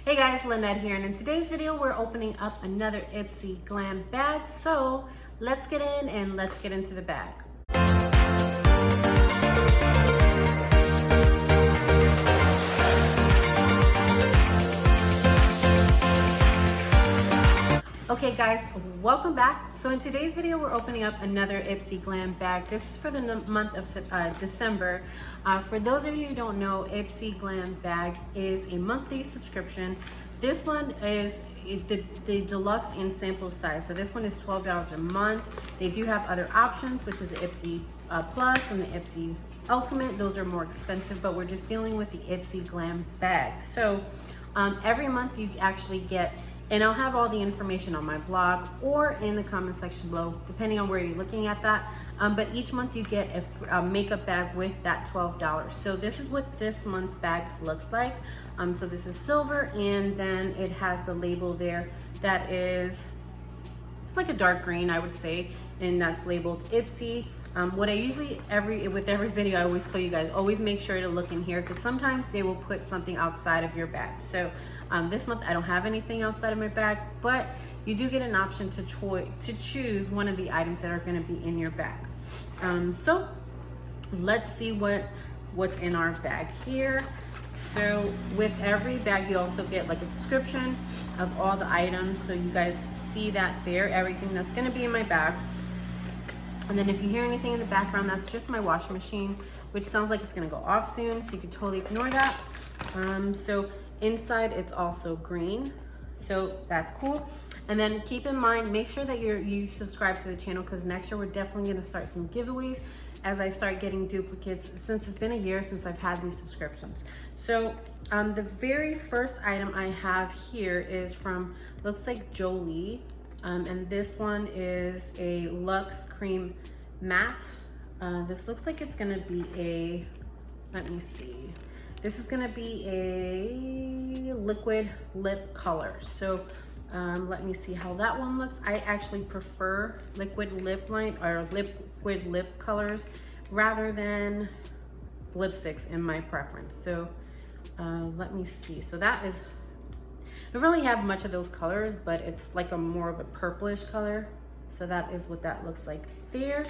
Hey guys, Lynette here, and in today's video we're opening up another Ipsy Glam bag. So let's get in and let's get into the bag. Okay guys, welcome back. So in today's video we're opening up another Ipsy Glam bag. This is for the month of December. For those of you who don't know, Ipsy Glam bag is a monthly subscription. This one is the deluxe and sample size. So this one is $12 a month. They do have other options, which is the Ipsy Plus and the Ipsy Ultimate. Those are more expensive, but we're just dealing with the Ipsy Glam bag. So every month you actually get, and I'll have all the information on my blog or in the comment section below, depending on where you're looking at that. But each month you get a makeup bag with that $12. So this is what this month's bag looks like. So this is silver, and then it has the label there that is, it's like a dark green, I would say, and that's labeled Ipsy. What I usually, with every video, I always tell you guys, always make sure to look in here, because sometimes they will put something outside of your bag. So this month I don't have anything outside of my bag, but you do get an option to choose one of the items that are going to be in your bag. So let's see what's in our bag here. So with every bag you also get like a description of all the items, so you guys see that there, everything that's going to be in my bag. And then if you hear anything in the background, that's just my washing machine, which sounds like it's going to go off soon, so you can totally ignore that. So inside it's also green, so that's cool. And then keep in mind, make sure that you subscribe to the channel, because next year we're definitely going to start some giveaways as I start getting duplicates, since it's been a year since I've had these subscriptions. So the very first item I have here is from, looks like Jolie, and this one is a Luxe Cream Matte. This looks like it's going to be a, let me see. This is going to be a liquid lip color. So let me see how that one looks. I actually prefer liquid lip line or liquid lip colors rather than lipsticks in my preference. So let me see. So that is, I don't really have much of those colors, but it's like a more of a purplish color. So that is what that looks like there.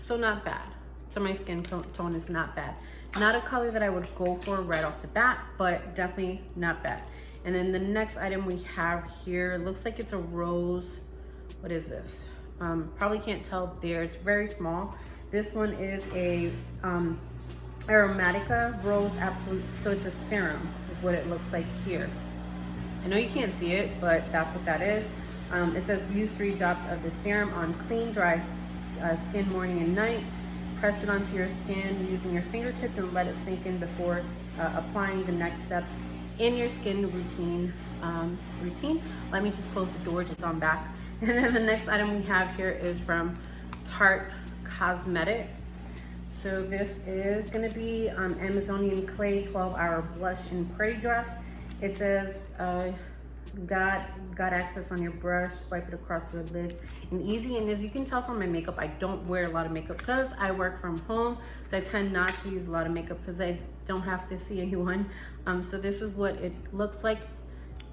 So not bad. So my skin tone is not bad. Not a color that I would go for right off the bat, but definitely not bad. And then the next item we have here, looks like it's a rose. What is this? Probably can't tell there, it's very small. This one is a Aromatica Rose Absolute, so it's a serum is what it looks like here. I know you can't see it, but that's what that is. It says use 3 drops of the serum on clean, dry skin morning and night. Press it onto your skin using your fingertips and let it sink in before applying the next steps in your skin routine. Let me just close the door just on back. And then the next item we have here is from Tarte Cosmetics. So this is going to be Amazonian Clay 12-Hour Blush and Prey Dress. It says got access on your brush, swipe it across your lids and easy. And as you can tell from my makeup, I don't wear a lot of makeup because I work from home, so I tend not to use a lot of makeup because I don't have to see anyone. So this is what it looks like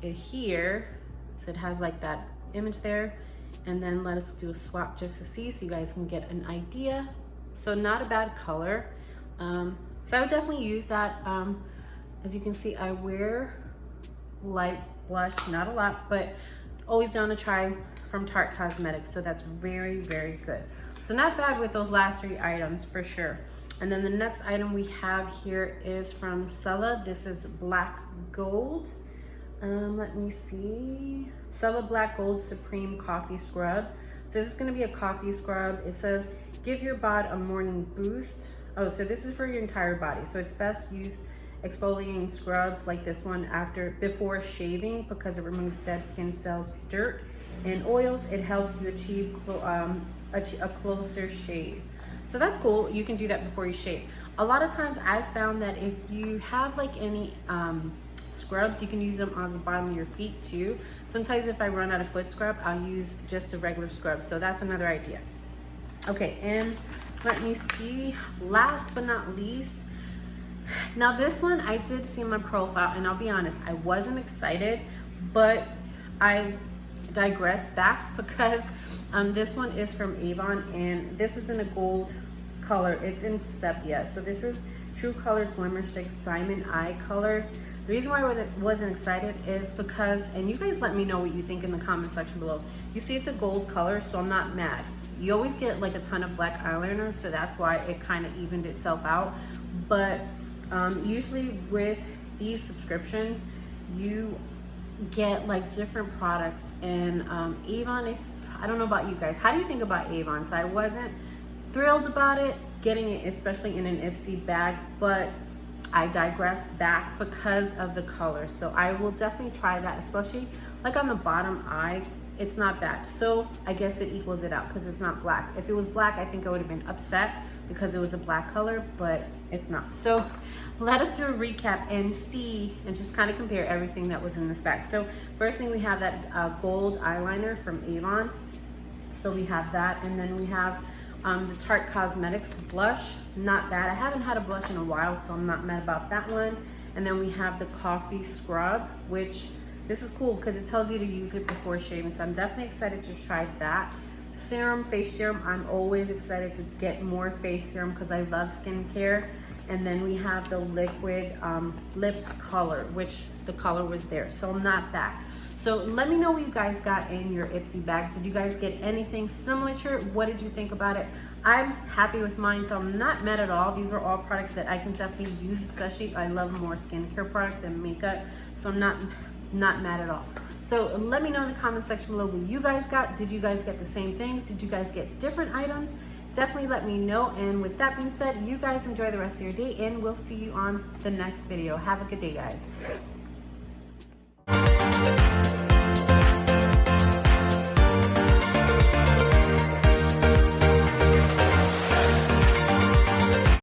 here. So it has like that image there, and then let us do a swap just to see, so you guys can get an idea. So not a bad color. So I would definitely use that. As you can see, I wear light blush, not a lot, but always down to try from Tarte Cosmetics. So that's very, very good. So not bad with those last 3 items for sure. And then the next item we have here is from Sella. This is Black Gold. Let me see. Sella Black Gold Supreme Coffee Scrub. So this is going to be a coffee scrub. It says give your bod a morning boost. Oh, so this is for your entire body. So it's best used exfoliating scrubs like this one before shaving, because it removes dead skin cells, dirt, and oils. It helps you achieve a closer shave. So that's cool. You can do that before you shave. A lot of times I've found that if you have like any scrubs, you can use them on the bottom of your feet too. Sometimes if I run out of foot scrub, I'll use just a regular scrub. So that's another idea. Okay, and let me see, last but not least, Now this one I did see my profile, and I'll be honest, I wasn't excited, but I digress back because this one is from Avon, and this is in a gold color. It's in sepia. So this is True Colored Glimmer Sticks Diamond Eye Color. The reason why I wasn't excited is because, and you guys let me know what you think in the comment section below. You see it's a gold color, so I'm not mad. You always get like a ton of black eyeliner, so that's why it kind of evened itself out. But usually with these subscriptions, you get like different products, and Avon, if I don't know about you guys, how do you think about Avon? So I wasn't thrilled about it, getting it especially in an Ipsy bag, but I digress back because of the color. So I will definitely try that, especially like on the bottom eye. It's not bad. So I guess it equals it out because it's not black. If it was black, I think I would have been upset because it was a black color, but it's not. So let us do a recap and see and just kind of compare everything that was in this bag. So first thing, we have that gold eyeliner from Avon. So we have that, and then we have the Tarte Cosmetics blush. Not bad. I haven't had a blush in a while, so I'm not mad about that one. And then we have the coffee scrub, which this is cool because it tells you to use it before shaving, so I'm definitely excited to try that. Serum, face serum, I'm always excited to get more face serum because I love skincare. And then we have the liquid lip color, which the color was there, so not bad. So let me know what you guys got in your Ipsy bag. Did you guys get anything similar to it? What did you think about it? I'm happy with mine, so I'm not mad at all. These were all products that I can definitely use, especially I love more skincare product than makeup, so I'm not mad at all. So let me know in the comment section below what you guys got. Did you guys get the same things? Did you guys get different items? Definitely let me know. And with that being said, you guys enjoy the rest of your day, and we'll see you on the next video. Have a good day, guys.